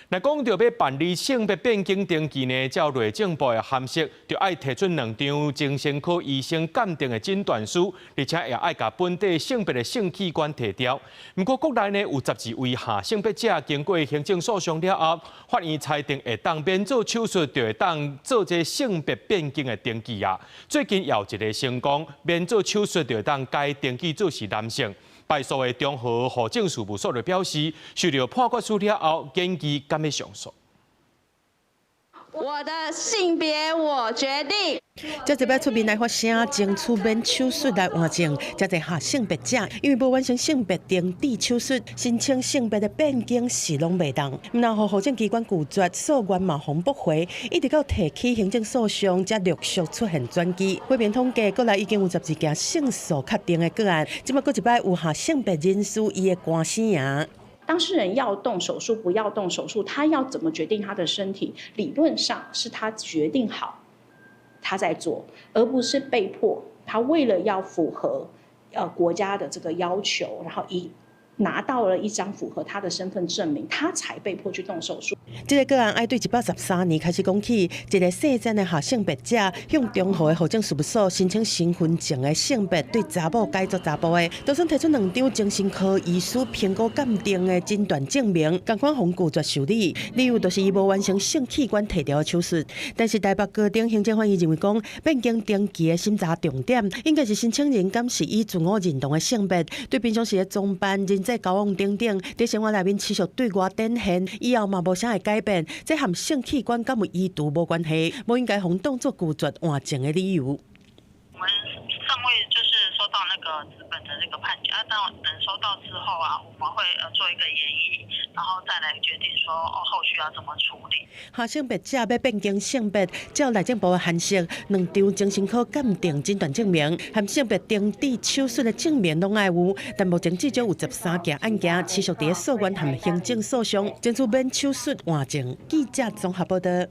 那講到要辦理性別變更登記呢，照內政部的函釋，就要提出2張精神科醫生鑑定的診斷書，而且也要把本地性別的性器官提掉。不過國內呢有12位下性別者經過行政訴訟了後，法院裁定會當免做手術，就會當做這性別變更的登記啊。最近也有一個成功免做手術，就會當該登記做是男性。敗訴的中和戶政事務所就表示，受到判決書了後，建議敢要上訴。我的性別我決定。這一擺出面來發聲，爭取免手術來換證。這一下性別者因為無完成性別登記手術，申請性別的變更是攏袂當。然後戶政機關拒絕，訴願嘛封駁回，一直到提起行政訴訟，才陸續出現轉機。會面統計，國內已經有12件勝訴確定的個案，即擺閣一擺有下性別人士伊的官司贏。當事人要動手術，不要動手術，他要怎麼決定他的身體？理論上是他決定好，他在做，而不是被迫。他為了要符合國家的這個要求，然後拿到了一張符合他的身份證明，他才被迫去動手術。這個個案愛對113年開始講起，一個姓詹的下性別者向中和的戶政事務所申請身份證的性別對查某改作查甫的，就算提出2張精神科醫師評估鑑定的診斷證明，同款拒絕受理，理由就是伊無完成性器官提掉的手術。但是台北高等行政法院認為講，變更登記的審查重點應該是申請人敢是以自我認同的性別，對平常時的裝扮、人際交往等等，在生活內面持續對外展現，以後嘛無啥會改變，這和性器官敢有醫毒無關係，無應該當作拒絕換證的理由。我們尚未就是收到那個紙本的這個判決，當等收到之後啊，我們會做一個研議，然後再來決定說後續要怎麼處理。下性別者要變更性別，照內政部的函釋，2張精神科鑑定診斷證明和性別登記手術的證明攏愛有，但目前至少有13件案件持續佇訴願和行政訴訟，爭取免手術換證。記者綜合報道。